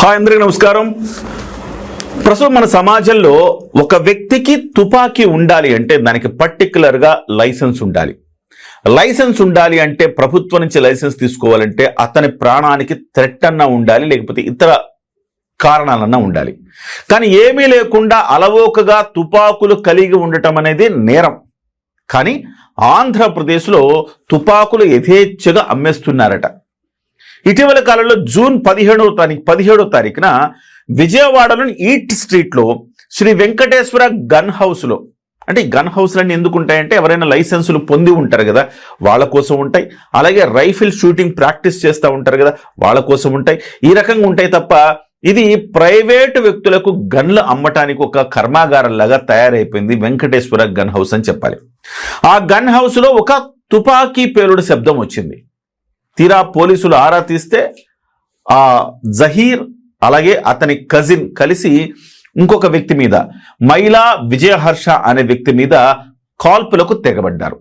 Hi అందరికీ నమస్కారం. ప్రస్తుతం మన సమాజంలో ఒక వ్యక్తికి తుపాకీ ఉండాలి అంటే దానికి పర్టికులర్గా లైసెన్స్ ఉండాలి. లైసెన్స్ ఉండాలి అంటే ప్రభుత్వం నుంచి లైసెన్స్ తీసుకోవాలంటే అతని ప్రాణానికి థ్రెట్ అన్నా ఉండాలి, లేకపోతే ఇతర కారణాలన్నా ఉండాలి. కానీ ఏమీ లేకుండా అలవోకగా తుపాకులు కలిగి ఉండటం అనేది నేరం. కానీ ఆంధ్రప్రదేశ్లో తుపాకులు యథేచ్ఛగా అమ్మేస్తున్నారట. ఇటీవల కాలంలో జూన్ 17వ తారీఖున విజయవాడలోని ఈట్ స్ట్రీట్లో శ్రీ వెంకటేశ్వర గన్ హౌస్లో, అంటే గన్ హౌస్లన్నీ ఎందుకు ఉంటాయంటే ఎవరైనా లైసెన్సులు పొంది ఉంటారు కదా వాళ్ళ కోసం ఉంటాయి, అలాగే రైఫిల్ షూటింగ్ ప్రాక్టీస్ చేస్తూ ఉంటారు కదా వాళ్ళ కోసం ఉంటాయి. ఈ రకంగా ఉంటాయి తప్ప ఇది ప్రైవేటు వ్యక్తులకు గన్లు అమ్మటానికి ఒక కర్మాగారంలాగా తయారైపోయింది వెంకటేశ్వర గన్ హౌస్ అని చెప్పాలి. ఆ గన్ హౌస్లో ఒక తుపాకీ పేలుడు శబ్దం వచ్చింది. తీరా పోలీసులు ఆరా తీస్తే ఆ జహీర్ అలాగే అతని కజిన్ కలిసి ఇంకొక వ్యక్తి మీద, మైలా విజయహర్ష అనే వ్యక్తి మీద కాల్పులకు తెగబడ్డారు.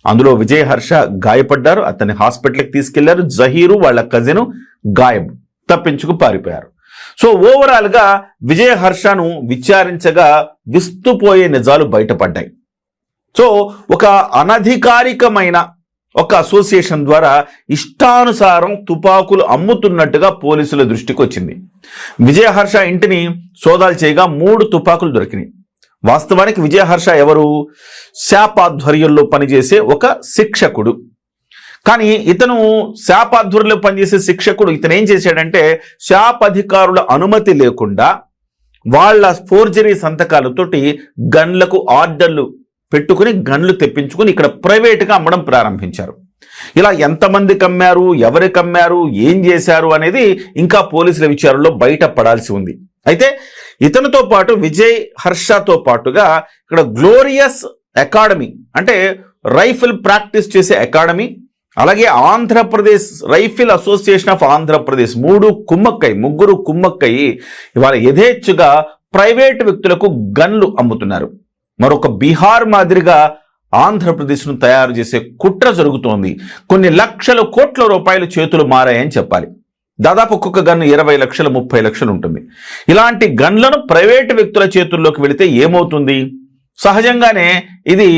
అందులో విజయహర్ష గాయపడ్డారు, అతన్ని హాస్పిటల్కి తీసుకెళ్లారు. జహీరు వాళ్ళ కజిన్ గాయం, తప్పించుకు పారిపోయారు. సో ఓవరాల్గా విజయహర్షను విచారించగా విస్తుపోయే నిజాలు బయటపడ్డాయి. సో ఒక అనధికారికమైన ఒక అసోసియేషన్ ద్వారా ఇష్టానుసారం తుపాకులు అమ్ముతున్నట్టుగా పోలీసుల దృష్టికి వచ్చింది. విజయహర్ష ఇంటిని సోదాలు చేయగా 3 తుపాకులు దొరికినాయి. వాస్తవానికి విజయహర్ష ఎవరు? శాప్ ఆధ్వర్యంలో పనిచేసే ఒక శిక్షకుడు. కానీ ఇతను శాప్ ఆధ్వర్యంలో పనిచేసే శిక్షకుడు ఇతను ఏం చేశాడంటే శాప్ అధికారుల అనుమతి లేకుండా వాళ్ళ ఫోర్జరీ సంతకాలతోటి గన్లకు ఆర్డర్లు పెట్టుకుని గన్లు తెప్పించుకుని ఇక్కడ ప్రైవేట్గా అమ్మడం ప్రారంభించారు. ఇలా ఎంతమందికి అమ్మారు, ఎవరికి అమ్మారు, ఏం చేశారు అనేది ఇంకా పోలీసుల విచారణలో బయటపడాల్సి ఉంది. అయితే ఇతనితో పాటు విజయ్ హర్షతో పాటుగా ఇక్కడ గ్లోరియస్ అకాడమీ అంటే రైఫిల్ ప్రాక్టీస్ చేసే అకాడమీ, అలాగే Andhra Pradesh rifle association of Andhra Pradesh ముగ్గురు కుమ్మక్కయి ఇవాళ యథేచ్ఛగా ప్రైవేట్ వ్యక్తులకు గన్లు అమ్ముతున్నారు. మరొక బీహార్ మాదిరిగా ఆంధ్రప్రదేశ్ను తయారు చేసే కుట్ర జరుగుతోంది. కొన్ని లక్షల కోట్ల రూపాయలు చేతులు మారాయని చెప్పాలి. దాదాపు ఒక్కొక్క గన్ను 20 లక్షలు 30 లక్షలు ఉంటుంది. ఇలాంటి గన్లను ప్రైవేటు వ్యక్తుల చేతుల్లోకి వెళితే ఏమవుతుంది? సహజంగానే ఇది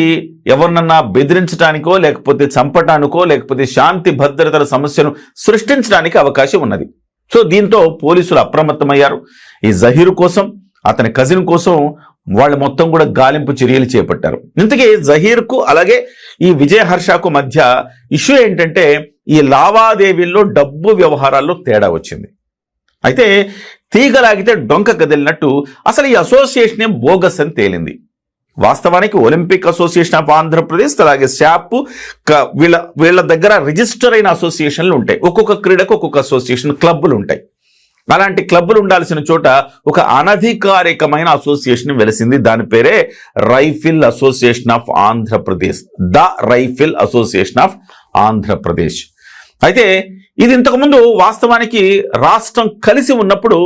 ఎవరినన్నా బెదిరించడానికో లేకపోతే చంపటానికో లేకపోతే శాంతి భద్రతల సమస్యను సృష్టించడానికి అవకాశం ఉన్నది. సో దీంతో పోలీసులు అప్రమత్తమయ్యారు. ఈ జహీర్ కోసం, అతని కజిన్ కోసం వాళ్ళు మొత్తం కూడా గాలింపు చర్యలు చేపట్టారు. ఇంతకీ జహీర్కు అలాగే ఈ విజయహర్షకు మధ్య ఇష్యూ ఏంటంటే ఈ లావాదేవీల్లో డబ్బు వ్యవహారాల్లో తేడా వచ్చింది. అయితే తీగలాగితే డొంక కదిలినట్టు అసలు ఈ అసోసియేషన్ బోగస్ అని తేలింది. వాస్తవానికి ఒలింపిక్ అసోసియేషన్ ఆఫ్ ఆంధ్రప్రదేశ్ అలాగే శాప్ వీళ్ళ దగ్గర రిజిస్టర్ అయిన అసోసియేషన్లు ఉంటాయి. ఒక్కొక్క క్రీడకు ఒక్కొక్క అసోసియేషన్ క్లబ్బులు ఉంటాయి. అలాంటి క్లబ్బులు ఉండాల్సిన చోట ఒక అనధికారికమైన అసోసియేషన్ వెలిసింది. దాని పేరే rifle association of Andhra Pradesh, the rifle association of Andhra Pradesh. అయితే ఇది ఇంతకుముందు వాస్తవానికి రాష్ట్రం కలిసి ఉన్నప్పుడు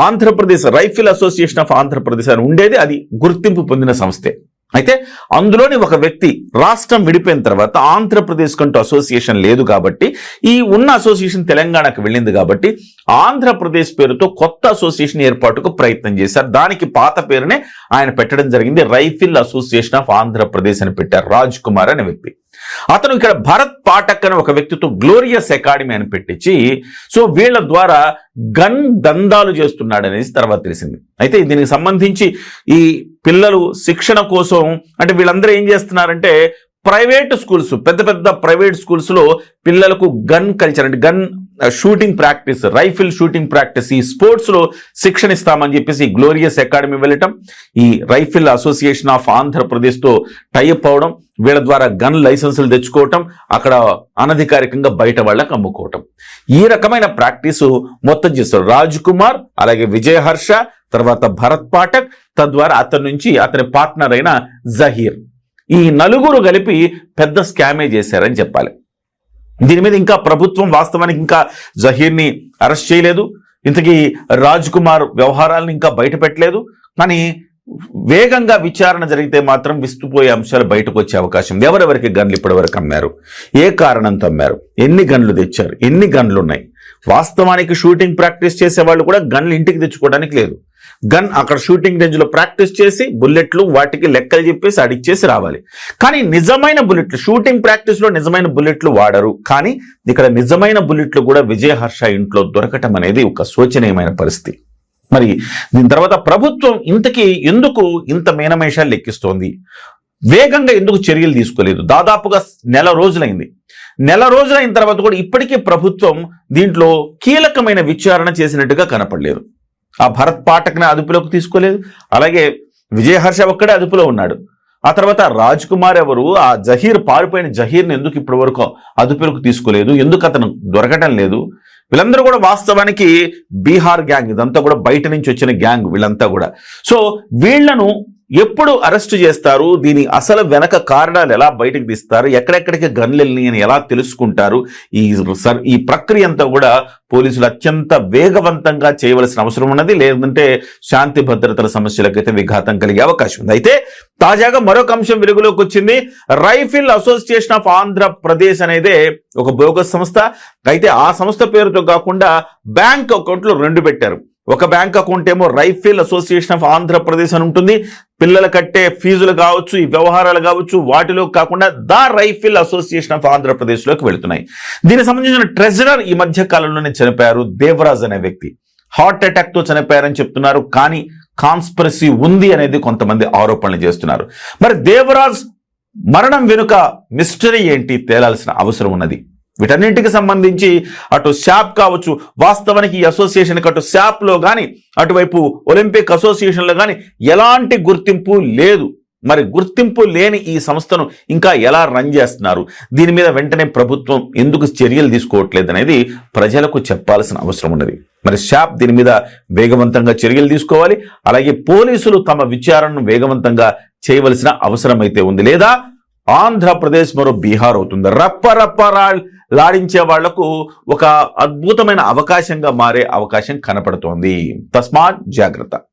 Andhra Pradesh rifle association of Andhra Pradesh అని ఉండేది. అది గుర్తింపు పొందిన సంస్థే. అయితే అందులోని ఒక వ్యక్తి రాష్ట్రం విడిపోయిన తర్వాత ఆంధ్రప్రదేశ్ కంటూ అసోసియేషన్ లేదు కాబట్టి ఈ ఉన్న అసోసియేషన్ తెలంగాణకు వెళ్ళింది కాబట్టి ఆంధ్రప్రదేశ్ పేరుతో కొత్త అసోసియేషన్ ఏర్పాటుకు ప్రయత్నం చేశారు. దానికి పాత పేరునే ఆయన పెట్టడం జరిగింది. రైఫిల్ అసోసియేషన్ ఆఫ్ ఆంధ్రప్రదేశ్ అని పెట్టారు. రాజ్ కుమార్ అనే వ్యక్తి. అతను ఇక్కడ భరత్ పాఠక్ అనే ఒక వ్యక్తితో గ్లోరియస్ అకాడమీ అని పెట్టించి సో వీళ్ళ ద్వారా గన్ దందాలు చేస్తున్నాడు అనేది తర్వాత తెలిసింది. అయితే దీనికి సంబంధించి ఈ పిల్లలు శిక్షణ కోసం అంటే వీళ్ళందరూ ఏం చేస్తున్నారంటే ప్రైవేట్ స్కూల్స్, పెద్ద పెద్ద ప్రైవేట్ స్కూల్స్లో పిల్లలకు గన్ కల్చర్ అంటే gun shooting practice, rifle shooting practice, ఈ స్పోర్ట్స్లో శిక్షణ ఇస్తామని చెప్పేసి గ్లోరియస్ అకాడమీ వెళ్ళటం, ఈ రైఫిల్ అసోసియేషన్ ఆఫ్ ఆంధ్రప్రదేశ్తో టైఅప్ అవడం, వీళ్ళ ద్వారా గన్ లైసెన్సులు తెచ్చుకోవటం, అక్కడ అనధికారికంగా బయట వాళ్ళకి అమ్ముకోవటం, ఈ రకమైన ప్రాక్టీసు మొత్తం చేస్తారు. రాజ్ కుమార్ అలాగే విజయహర్ష తర్వాత భరత్ పాఠక్, తద్వారా అతని నుంచి అతని పార్ట్నర్ అయిన జహీర్, ఈ నలుగురు కలిపి పెద్ద స్కామే చేశారని చెప్పాలి. దీని మీద ఇంకా ప్రభుత్వం వాస్తవానికి ఇంకా జహీర్ని అరెస్ట్ చేయలేదు. ఇంతకీ రాజ్ కుమార్ వ్యవహారాలను ఇంకా బయట పెట్టలేదు. కానీ వేగంగా విచారణ జరిగితే మాత్రం విస్తుపోయే అంశాలు బయటకు వచ్చే అవకాశం. ఎవరెవరికి గన్లు ఇప్పటివరకు అమ్మారు, ఏ కారణంతో అమ్మారు, ఎన్ని గన్లు తెచ్చారు, ఎన్ని గన్లు ఉన్నాయి, వాస్తవానికి షూటింగ్ ప్రాక్టీస్ చేసే వాళ్ళు కూడా గన్లు ఇంటికి తెచ్చుకోవడానికి లేదు. గన్ అక్కడ షూటింగ్ రేంజ్ లో ప్రాక్టీస్ చేసి బుల్లెట్లు వాటికి లెక్కలు చెప్పేసి అడిచేసి రావాలి. కానీ నిజమైన బుల్లెట్లు షూటింగ్ ప్రాక్టీస్ లో నిజమైన బుల్లెట్లు వాడరు. కానీ ఇక్కడ నిజమైన బుల్లెట్లు కూడా విజయహర్ష ఇంట్లో దొరకటం అనేది ఒక శోచనీయమైన పరిస్థితి. మరి దీని తర్వాత ప్రభుత్వం ఇంతకీ ఎందుకు ఇంత మేనమేషాలు లెక్కిస్తోంది? వేగంగా ఎందుకు చర్యలు తీసుకోలేదు? దాదాపుగా నెల రోజులైంది. నెల రోజులైన తర్వాత కూడా ఇప్పటికీ ప్రభుత్వం దీంట్లో కీలకమైన విచారణ చేసినట్టుగా కనపడలేదు. ఆ భరత్ పాఠక్ని అదుపులోకి తీసుకోలేదు. అలాగే విజయహర్ష ఒక్కడే అదుపులో ఉన్నాడు. ఆ తర్వాత రాజ్ కుమార్ ఎవరు, ఆ జహీర్ పారిపోయిన జహీర్ని ఎందుకు ఇప్పటి వరకు అదుపులోకి తీసుకోలేదు? ఎందుకు అతను దొరకటం లేదు? వీళ్ళందరూ కూడా వాస్తవానికి బీహార్ గ్యాంగ్, ఇదంతా కూడా బయట నుంచి వచ్చిన గ్యాంగ్ వీళ్ళంతా కూడా. సో వీళ్లను ఎప్పుడు అరెస్టు చేస్తారు? దీని అసలు వెనక కారణాలు ఎలా బయటకు తీస్తారు? ఎక్కడెక్కడికి గన్లు వెళ్ళినాయి అని ఎలా తెలుసుకుంటారు? ఈ ప్రక్రియ అంతా కూడా పోలీసులు అత్యంత వేగవంతంగా చేయవలసిన అవసరం ఉన్నది. లేదంటే శాంతి భద్రతల సమస్యలకైతే విఘాతం కలిగే అవకాశం ఉంది. అయితే తాజాగా మరొక అంశం వెలుగులోకి వచ్చింది. రైఫిల్ అసోసియేషన్ ఆఫ్ ఆంధ్రప్రదేశ్ అనేదే ఒక బోగస్ సంస్థ. అయితే ఆ సంస్థ పేరుతో కాకుండా బ్యాంక్ అకౌంట్లు 2 పెట్టారు. ఒక బ్యాంక్ అకౌంట్ ఏమో రైఫిల్ అసోసియేషన్ ఆఫ్ ఆంధ్రప్రదేశ్ అని ఉంటుంది. పిల్లలు కట్టే ఫీజులు కావచ్చు, ఈ వ్యవహారాలు కావచ్చు, వాటిలో కాకుండా ద రైఫిల్ అసోసియేషన్ ఆఫ్ ఆంధ్రప్రదేశ్లోకి వెళుతున్నాయి. దీనికి సంబంధించిన ట్రెజరర్ ఈ మధ్య కాలంలోనే చనిపోయారు. దేవరాజ్ అనే వ్యక్తి హార్ట్ అటాక్ తో చనిపోయారని చెప్తున్నారు. కానీ కాన్స్పిరసీ ఉంది అనేది కొంతమంది ఆరోపణలు చేస్తున్నారు. మరి దేవరాజ్ మరణం వెనుక మిస్టరీ ఏంటి తేలాల్సిన అవసరం ఉన్నది. వీటన్నింటికి సంబంధించి అటు శాప్ కావచ్చు, వాస్తవానికి ఈ అసోసియేషన్కి అటు శాప్లో కానీ అటువైపు ఒలింపిక్ అసోసియేషన్లో కానీ ఎలాంటి గుర్తింపు లేదు. మరి గుర్తింపు లేని ఈ సంస్థను ఇంకా ఎలా రన్ చేస్తున్నారు? దీని మీద వెంటనే ప్రభుత్వం ఎందుకు చర్యలు తీసుకోవట్లేదు అనేది ప్రజలకు చెప్పాల్సిన అవసరం ఉన్నది. మరి శాప్ దీని మీద వేగవంతంగా చర్యలు తీసుకోవాలి. అలాగే పోలీసులు తమ విచారణను వేగవంతంగా చేయవలసిన అవసరం అయితే ఉంది. లేదా ఆంధ్రప్రదేశ్ మరో బీహార్ అవుతుంది. లాడించే వాళ్లకు ఒక అద్భుతమైన అవకాశంగా మారే అవకాశం కనపడుతోంది. తస్మాత్ జాగ్రత్త.